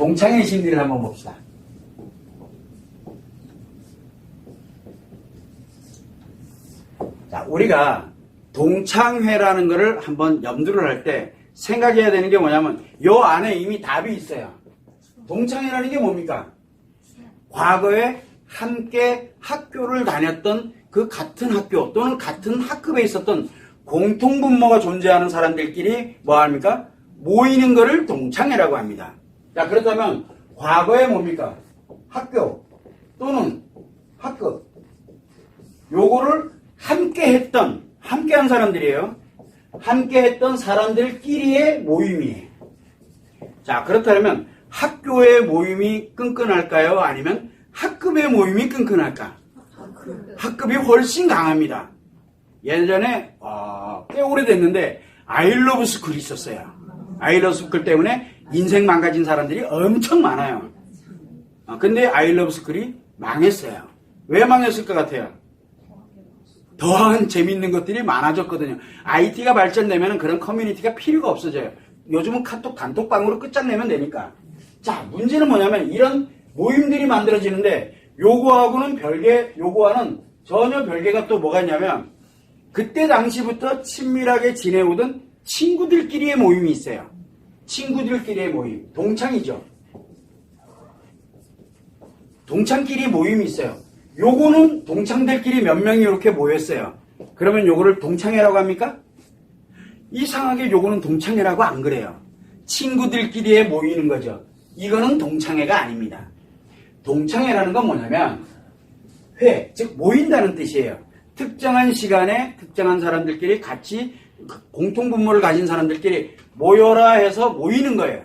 동창회 심리를 한번 봅시다. 자, 우리가 동창회라는 것을 한번 염두를 할 때 생각해야 되는 게 뭐냐면 요 안에 이미 답이 있어요. 동창회라는 게 뭡니까? 과거에 함께 학교를 다녔던 그 같은 학교 또는 같은 학급에 있었던 공통분모가 존재하는 사람들끼리 뭐합니까? 모이는 것을 동창회라고 합니다. 자, 그렇다면 과거에 뭡니까? 학교 또는 학급 요거를 함께한 사람들이에요. 함께했던 사람들끼리의 모임이에요. 자, 그렇다면 학교의 모임이 끈끈할까요? 아니면 학급의 모임이 끈끈할까? 학급이 훨씬 강합니다. 예전에 꽤 오래됐는데 아이러브 스쿨이 있었어요. 아이러브 스쿨 때문에 인생 망가진 사람들이 엄청 많아요. 근데 아이러브 스쿨이 망했어요. 왜 망했을 것 같아요? 더한 재밌는 것들이 많아졌거든요. IT가 발전되면 그런 커뮤니티가 필요가 없어져요. 요즘은 카톡 단톡방으로 끝장내면 되니까. 자, 문제는 뭐냐면 이런 모임들이 만들어지는데 요거와는 전혀 별개가 또 뭐가 있냐면 그때 당시부터 친밀하게 지내오던 친구들끼리의 모임이 있어요. 친구들끼리의 모임. 동창이죠. 동창끼리 모임이 있어요. 요거는 동창들끼리 몇 명이 이렇게 모였어요. 그러면 요거를 동창회라고 합니까? 이상하게 요거는 동창회라고 안 그래요. 친구들끼리에 모이는 거죠. 이거는 동창회가 아닙니다. 동창회라는 건 뭐냐면 회, 즉 모인다는 뜻이에요. 특정한 시간에 특정한 사람들끼리 같이 공통분모를 가진 사람들끼리 모여라 해서 모이는 거예요.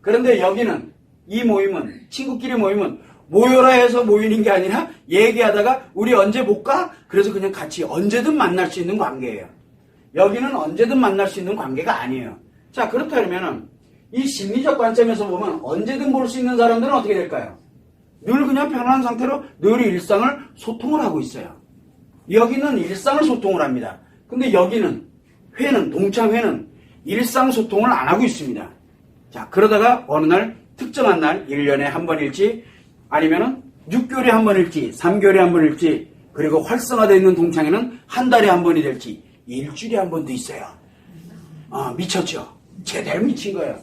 그런데 여기는 이 모임은 친구끼리 모임은 모여라 해서 모이는 게 아니라 얘기하다가 우리 언제 볼까? 그래서 그냥 같이 언제든 만날 수 있는 관계예요. 여기는 언제든 만날 수 있는 관계가 아니에요. 자, 그렇다면 이 심리적 관점에서 보면 언제든 볼 수 있는 사람들은 어떻게 될까요? 늘 그냥 편안한 상태로 늘 일상을 소통을 하고 있어요. 여기는 일상을 소통을 합니다. 근데 여기는 동창회는 일상 소통을 안 하고 있습니다. 자, 그러다가 어느 날 특정한 날 1년에 한 번일지 아니면은 6개월에 한 번일지 3개월에 한 번일지 그리고 활성화되어 있는 동창회는 한 달에 한 번이 될지 일주일에 한 번도 있어요. 미쳤죠? 제대로 미친 거예요.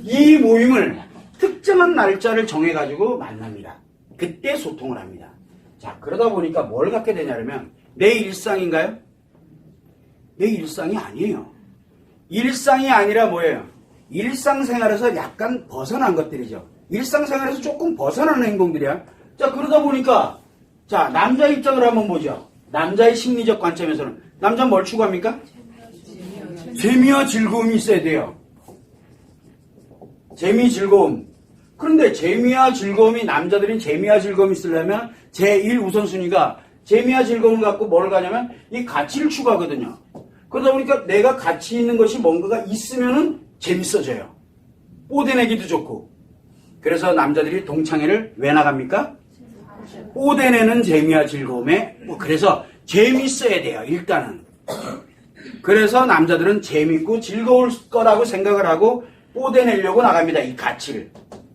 이 모임을 특정한 날짜를 정해가지고 만납니다. 그때 소통을 합니다. 자, 그러다 보니까 뭘 갖게 되냐면 내 일상인가요? 내 일상이 아니에요. 일상이 아니라 뭐예요? 일상생활에서 약간 벗어난 것들이죠. 일상생활에서 조금 벗어나는 행동들이야. 자, 그러다 보니까 자, 남자 입장을 한번 보죠. 남자의 심리적 관점에서는 남자는 뭘 추구합니까? 재미와 즐거움이 있어야 돼요. 재미, 즐거움. 그런데 재미와 즐거움이 남자들이 재미와 즐거움이 있으려면 제1 우선순위가 재미와 즐거움을 갖고 뭘 가냐면 이 가치를 추구하거든요. 그러다 보니까 내가 가치 있는 것이 뭔가가 있으면은 재밌어져요. 뽀대내기도 좋고. 그래서 남자들이 동창회를 왜 나갑니까? 뽀대내는 재미와 즐거움에 그래서 재밌어야 돼요. 일단은. 그래서 남자들은 재밌고 즐거울 거라고 생각을 하고 뽀대내려고 나갑니다. 이 가치를.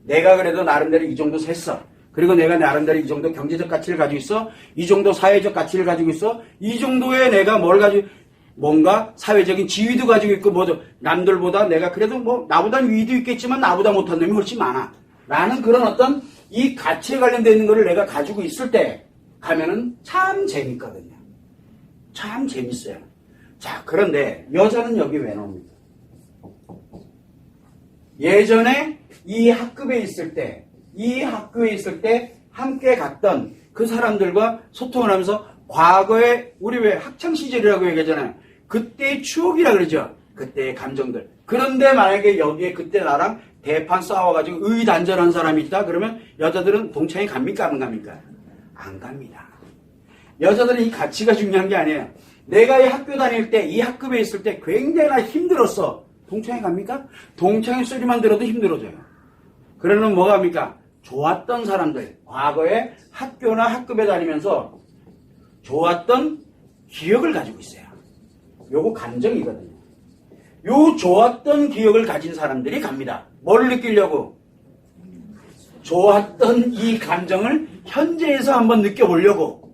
내가 그래도 나름대로 이 정도 셌어. 그리고 내가 나름대로 이 정도 경제적 가치를 가지고 있어. 이 정도 사회적 가치를 가지고 있어. 이 정도의 내가 뭘 가지고 뭔가 사회적인 지위도 가지고 있고 뭐도 남들보다 내가 그래도 뭐 나보다 위도 있겠지만 나보다 못한 놈이 훨씬 많아. 라는 그런 어떤 이 가치에 관련되어 있는 거를 내가 가지고 있을 때 가면은 참 재밌거든요. 참 재밌어요. 자, 그런데 여자는 여기 왜 나옵니까? 예전에 이 학급에 있을 때, 이 학교에 있을 때 함께 갔던 그 사람들과 소통을 하면서 과거에 우리 왜 학창시절이라고 얘기하잖아요. 그때의 추억이라 그러죠. 그때의 감정들. 그런데 만약에 여기에 그때 나랑 대판 싸워가지고 의단절한 사람이 있다 그러면 여자들은 동창회 갑니까? 안 갑니까? 안 갑니다. 여자들은 이 가치가 중요한 게 아니에요. 내가 이 학교 다닐 때 이 학급에 있을 때 굉장히 힘들었어. 동창회 갑니까? 동창회 소리만 들어도 힘들어져요. 그러면 뭐가 합니까? 좋았던 사람들, 과거에 학교나 학급에 다니면서 좋았던 기억을 가지고 있어요. 요거 감정이거든요. 요 좋았던 기억을 가진 사람들이 갑니다. 뭘 느끼려고? 좋았던 이 감정을 현재에서 한번 느껴보려고,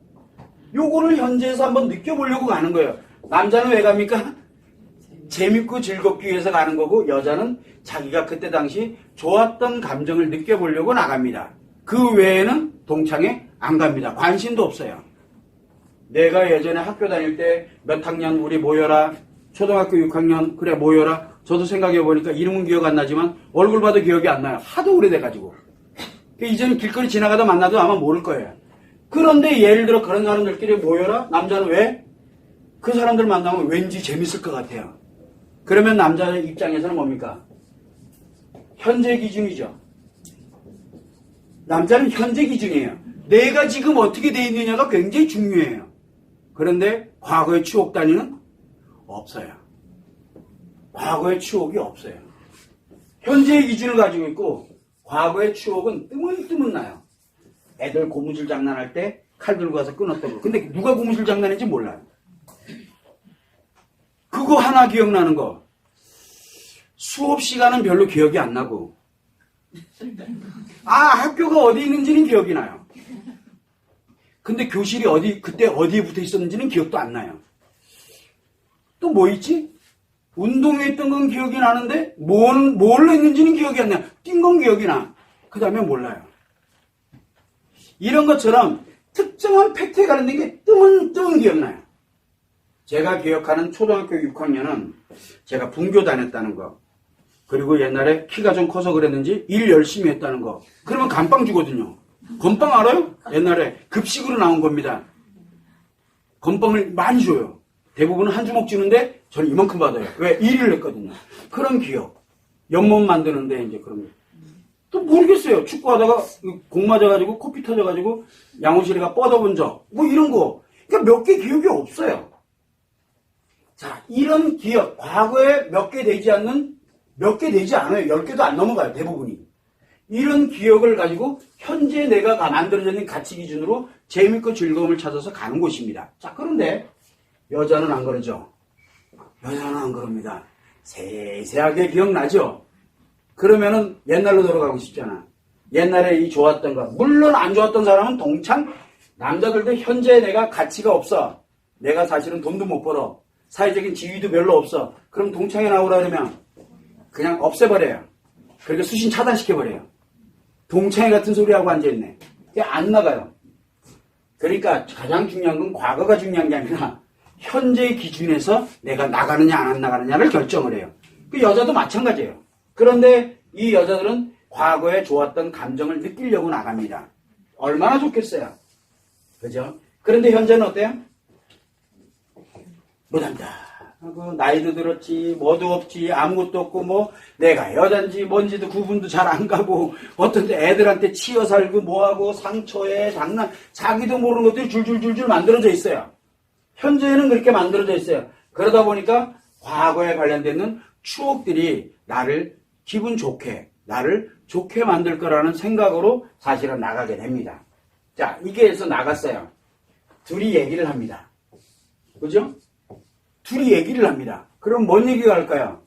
요거를 현재에서 한번 느껴보려고 가는 거예요. 남자는 왜 갑니까? 재밌고 즐겁기 위해서 가는 거고, 여자는 자기가 그때 당시 좋았던 감정을 느껴보려고 나갑니다. 그 외에는 동창회 안 갑니다. 관심도 없어요. 내가 예전에 학교 다닐 때 몇 학년 우리 모여라, 초등학교 6학년 그래 모여라. 저도 생각해보니까 이름은 기억 안 나지만 얼굴 봐도 기억이 안 나요. 하도 오래돼가지고. 이제는 길거리 지나가다 만나도 아마 모를 거예요. 그런데 예를 들어 그런 사람들끼리 모여라. 남자는 왜? 그 사람들 만나면 왠지 재밌을 것 같아요. 그러면 남자의 입장에서는 뭡니까? 현재 기준이죠. 남자는 현재 기준이에요. 내가 지금 어떻게 돼 있느냐가 굉장히 중요해요. 그런데 과거의 추억 단위는 없어요. 과거의 추억이 없어요. 현재의 기준을 가지고 있고 과거의 추억은 뜨문뜨문 나요. 애들 고무줄 장난할 때 칼 들고 가서 끊었던 거. 근데 누가 고무줄 장난인지 몰라요. 그거 하나 기억나는 거. 수업 시간은 별로 기억이 안 나고 학교가 어디 있는지는 기억이 나요. 근데 교실이 그때 어디에 붙어 있었는지는 기억도 안 나요. 또 뭐 있지? 운동했던 건 기억이 나는데 뭘로 했는지는 기억이 안 나요. 뛴 건 기억이 나. 그 다음에 몰라요. 이런 것처럼 특정한 팩트에 관련된 게 뜨문뜨문 기억나요. 제가 기억하는 초등학교 6학년은 제가 분교 다녔다는 거, 그리고 옛날에 키가 좀 커서 그랬는지 일 열심히 했다는 거. 그러면 감빵 주거든요. 건빵 알아요? 옛날에 급식으로 나온 겁니다. 건빵을 많이 줘요. 대부분은 한 주먹 주는데 저는 이만큼 받아요. 왜? 일을 했거든요. 그런 기억. 연못 만드는데 이제 그런 거. 또 모르겠어요. 축구하다가 공 맞아가지고 코피 터져가지고 양호실이가 뻗어본 적. 뭐 이런 거. 그러니까 몇 개 기억이 없어요. 자, 이런 기억. 과거에 몇 개 되지 않아요. 10개도 안 넘어가요. 대부분이. 이런 기억을 가지고 현재 내가 만들어진 가치 기준으로 재밌고 즐거움을 찾아서 가는 곳입니다. 자, 그런데 여자는 안 그러죠. 여자는 안 그럽니다. 세세하게 기억나죠? 그러면은 옛날로 돌아가고 싶잖아. 옛날에 이 좋았던 거. 물론 안 좋았던 사람은 동창, 남자들도 현재 내가 가치가 없어. 내가 사실은 돈도 못 벌어. 사회적인 지위도 별로 없어. 그럼 동창회 나오라 그러면 그냥 없애버려요. 그러니까 수신 차단시켜버려요. 동창회 같은 소리하고 앉아있네. 안 나가요. 그러니까 가장 중요한 건 과거가 중요한 게 아니라 현재의 기준에서 내가 나가느냐 안 나가느냐를 결정을 해요. 그 여자도 마찬가지예요. 그런데 이 여자들은 과거에 좋았던 감정을 느끼려고 나갑니다. 얼마나 좋겠어요. 그죠? 그런데 현재는 어때요? 못한다. 나이도 들었지, 뭐도 없지, 아무것도 없고, 뭐, 내가 여잔지 뭔지도 구분도 잘 안 가고, 어떤 때 애들한테 치여 살고, 뭐하고, 상처에 장난, 자기도 모르는 것들이 줄줄줄줄 만들어져 있어요. 현재는 그렇게 만들어져 있어요. 그러다 보니까 과거에 관련되는 추억들이 나를 기분 좋게, 나를 좋게 만들 거라는 생각으로 사실은 나가게 됩니다. 자, 이게 해서 나갔어요. 둘이 얘기를 합니다. 그죠? 둘이 얘기를 합니다. 그럼 뭔 얘기가 할까요?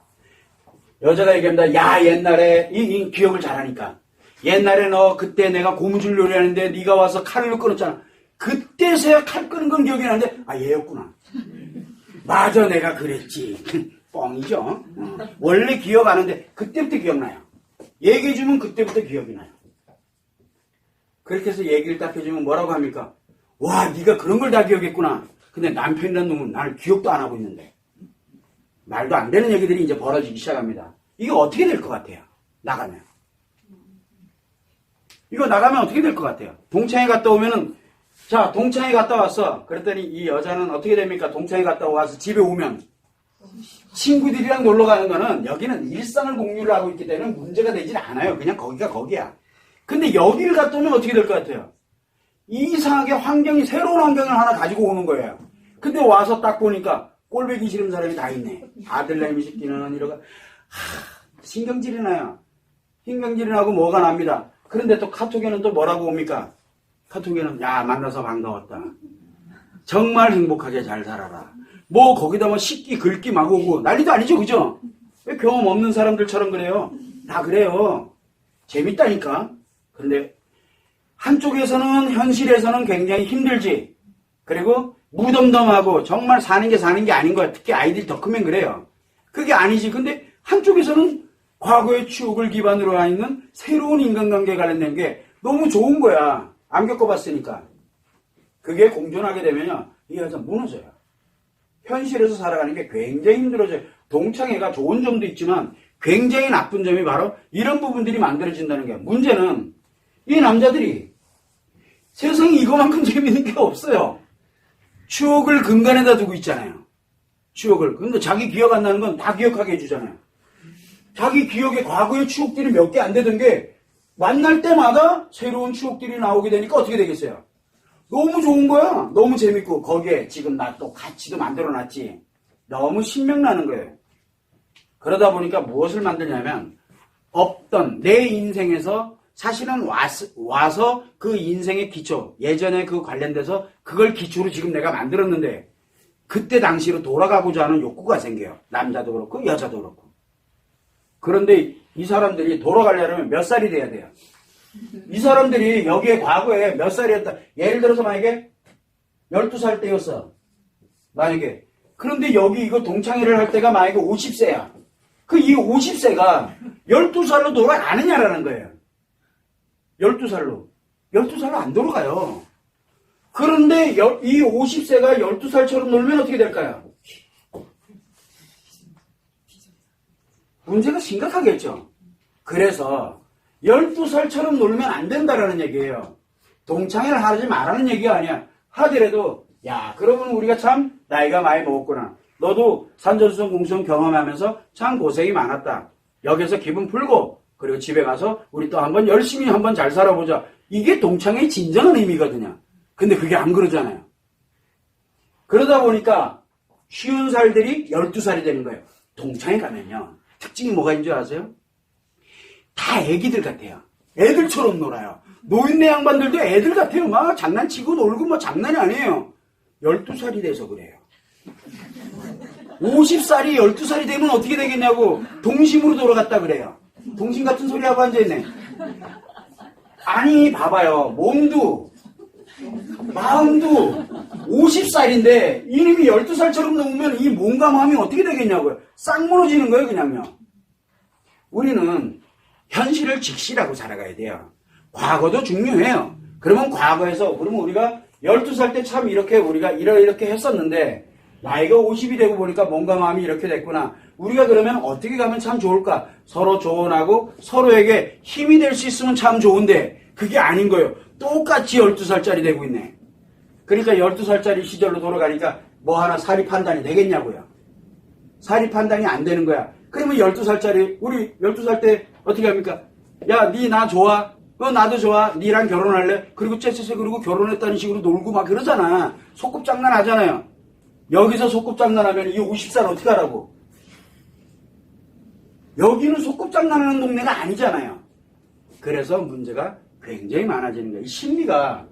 여자가 얘기합니다. 야, 옛날에 이 기억을 잘하니까. 옛날에 너 그때 내가 고무줄 요리하는데 네가 와서 칼을 끊었잖아. 그때서야 칼 끄는 건 기억이 나는데 얘였구나. 맞아, 내가 그랬지. 뻥이죠. 원래 기억 안 하는데 그때부터 기억나요. 얘기해주면 그때부터 기억이 나요. 그렇게 해서 얘기를 딱 해주면 뭐라고 합니까? 와, 네가 그런 걸 다 기억했구나. 근데 남편이라는 놈은 나를 기억도 안 하고 있는데. 말도 안 되는 얘기들이 이제 벌어지기 시작합니다. 이게 어떻게 될 것 같아요? 나가면. 이거 나가면 어떻게 될 것 같아요? 동창회 갔다 오면은, 자, 동창회 갔다 왔어. 그랬더니 이 여자는 어떻게 됩니까? 동창회 갔다 와서 집에 오면 친구들이랑 놀러 가는 거는 여기는 일상을 공유를 하고 있기 때문에 문제가 되질 않아요. 그냥 거기가 거기야. 근데 여기를 갔다 오면 어떻게 될 것 같아요? 이상하게 새로운 환경을 하나 가지고 오는 거예요. 근데 와서 딱 보니까 꼴보기 싫은 사람이 다 있네. 아들내미 새끼는 이러고 신경질이 나요. 신경질이 나고 뭐가 납니다. 그런데 또 카톡에는 또 뭐라고 옵니까? 카톡에는 야, 만나서 반가웠다. 정말 행복하게 잘 살아라. 뭐 거기다 뭐 씻기 긁기 막 오고 난리도 아니죠. 그죠? 왜 경험 없는 사람들처럼 그래요? 다 그래요. 재밌다니까. 근데 한쪽에서는 현실에서는 굉장히 힘들지. 그리고 무덤덤하고 정말 사는 게 아닌 거야. 특히 아이들이 더 크면 그래요. 그게 아니지. 근데 한쪽에서는 과거의 추억을 기반으로 하고 있는 새로운 인간관계에 관련된 게 너무 좋은 거야. 안 겪어봤으니까. 그게 공존하게 되면요. 이 여자 무너져요. 현실에서 살아가는 게 굉장히 힘들어져요. 동창회가 좋은 점도 있지만 굉장히 나쁜 점이 바로 이런 부분들이 만들어진다는 거예요. 문제는 이 남자들이 세상에 이거만큼 재밌는 게 없어요. 추억을 근간에다 두고 있잖아요. 추억을. 근데 자기 기억 안 나는 건 다 기억하게 해주잖아요. 자기 기억에 과거의 추억들이 몇 개 안 되던 게 만날 때마다 새로운 추억들이 나오게 되니까 어떻게 되겠어요? 너무 좋은 거야. 너무 재밌고 거기에 지금 나 또 가치도 만들어놨지. 너무 신명나는 거예요. 그러다 보니까 무엇을 만드냐면 없던 내 인생에서 사실은 와서 그 인생의 기초, 예전에 그 관련돼서 그걸 기초로 지금 내가 만들었는데 그때 당시로 돌아가고자 하는 욕구가 생겨요. 남자도 그렇고 여자도 그렇고. 그런데 이 사람들이 돌아가려면 몇 살이 돼야 돼요? 이 사람들이 여기에 과거에 몇 살이었다. 예를 들어서 만약에 12살 때였어. 만약에. 그런데 여기 이거 동창회를 할 때가 만약에 50세야. 그 이 50세가 12살로 돌아가느냐라는 거예요. 12살로. 12살로 안 돌아가요. 그런데 이 50세가 12살처럼 놀면 어떻게 될까요? 문제가 심각하겠죠. 그래서 12살처럼 놀면 안 된다라는 얘기예요. 동창회를 하지 말라는 얘기가 아니야. 하더라도 야 그러면 우리가 참 나이가 많이 먹었구나. 너도 산전수전 공수전 경험하면서 참 고생이 많았다. 여기서 기분 풀고 그리고 집에 가서 우리 또 한번 열심히 한번 잘 살아보자. 이게 동창회의 진정한 의미거든요. 근데 그게 안 그러잖아요. 그러다 보니까 쉬운 살들이 12살이 되는 거예요. 동창회 가면요. 특징이 뭐가 있는 줄 아세요? 다 애기들 같아요. 애들처럼 놀아요. 노인네 양반들도 애들 같아요. 막 장난치고 놀고 뭐 장난이 아니에요. 12살이 돼서 그래요. 50살이 12살이 되면 어떻게 되겠냐고 동심으로 돌아갔다 그래요. 동심 같은 소리하고 앉아있네. 아니 봐봐요. 몸도 마음도 50살인데 이놈이 12살처럼 넘으면 이 몸과 마음이 어떻게 되겠냐고요. 싹 무너지는 거예요 그냥요. 우리는 현실을 직시라고 살아가야 돼요. 과거도 중요해요. 그러면 과거에서 그러면 우리가 12살 때 참 이렇게 우리가 이렇게 했었는데 나이가 50이 되고 보니까 몸과 마음이 이렇게 됐구나. 우리가 그러면 어떻게 가면 참 좋을까? 서로 조언하고 서로에게 힘이 될 수 있으면 참 좋은데 그게 아닌 거예요. 똑같이 12살짜리 되고 있네. 그러니까 12살짜리 시절로 돌아가니까 뭐 하나 사리 판단이 되겠냐고요. 사리 판단이 안 되는 거야. 그러면 12살짜리 우리 12살 때 어떻게 합니까? 야, 니 나 좋아? 나도 좋아. 니랑 결혼할래? 그리고 째째째 그리고 결혼했다는 식으로 놀고 막 그러잖아. 소꿉장난 하잖아요. 여기서 소꿉장난하면 이 50살 어떻게 하라고? 여기는 소꿉장난하는 동네가 아니잖아요. 그래서 문제가 굉장히 많아지는 거예요. 이 심리가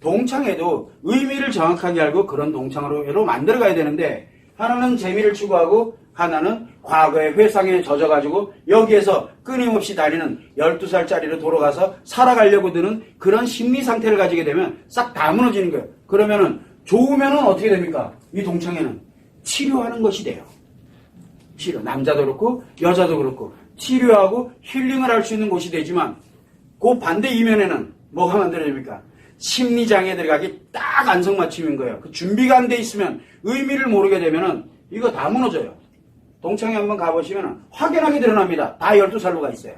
동창회도 의미를 정확하게 알고 그런 동창회로 만들어가야 되는데 하나는 재미를 추구하고 하나는 과거의 회상에 젖어가지고 여기에서 끊임없이 다니는 12살짜리로 돌아가서 살아가려고 드는 그런 심리 상태를 가지게 되면 싹 다 무너지는 거예요. 그러면은 좋으면은 어떻게 됩니까? 이 동창회는 치료하는 것이 돼요. 치료. 남자도 그렇고 여자도 그렇고 치료하고 힐링을 할 수 있는 곳이 되지만 그 반대 이면에는 뭐가 만들어집니까? 심리장애 들어가기 딱 안성맞춤인 거예요. 그 준비가 안 돼 있으면 의미를 모르게 되면은 이거 다 무너져요. 동창회 한번 가보시면 확연하게 드러납니다. 다 12살로 가 있어요.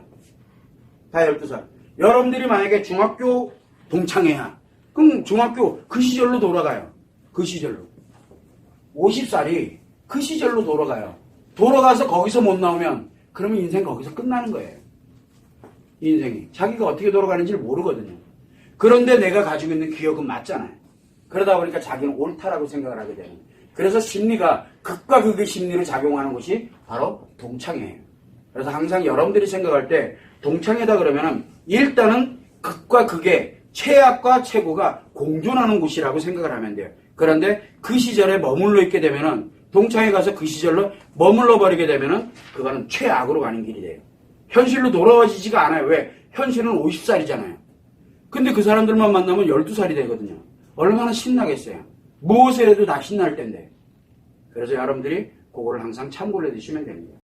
다 12살. 여러분들이 만약에 중학교 동창회야. 그럼 중학교 그 시절로 돌아가요. 그 시절로. 50살이 그 시절로 돌아가요. 돌아가서 거기서 못 나오면 그러면 인생 거기서 끝나는 거예요. 인생이. 자기가 어떻게 돌아가는지를 모르거든요. 그런데 내가 가지고 있는 기억은 맞잖아요. 그러다 보니까 자기는 옳다라고 생각을 하게 되는 거예요. 그래서 심리가 극과 극의 심리로 작용하는 것이 바로 동창회예요. 그래서 항상 여러분들이 생각할 때 동창회다 그러면은 일단은 극과 극의 최악과 최고가 공존하는 곳이라고 생각을 하면 돼요. 그런데 그 시절에 머물러 있게 되면은 동창회 가서 그 시절로 머물러 버리게 되면은 그거는 최악으로 가는 길이 돼요. 현실로 돌아와지지가 않아요. 왜? 현실은 50살이잖아요. 근데 그 사람들만 만나면 12살이 되거든요. 얼마나 신나겠어요. 무엇을 해도 다 신날 텐데. 그래서 여러분들이 그거를 항상 참고를 해두시면 됩니다.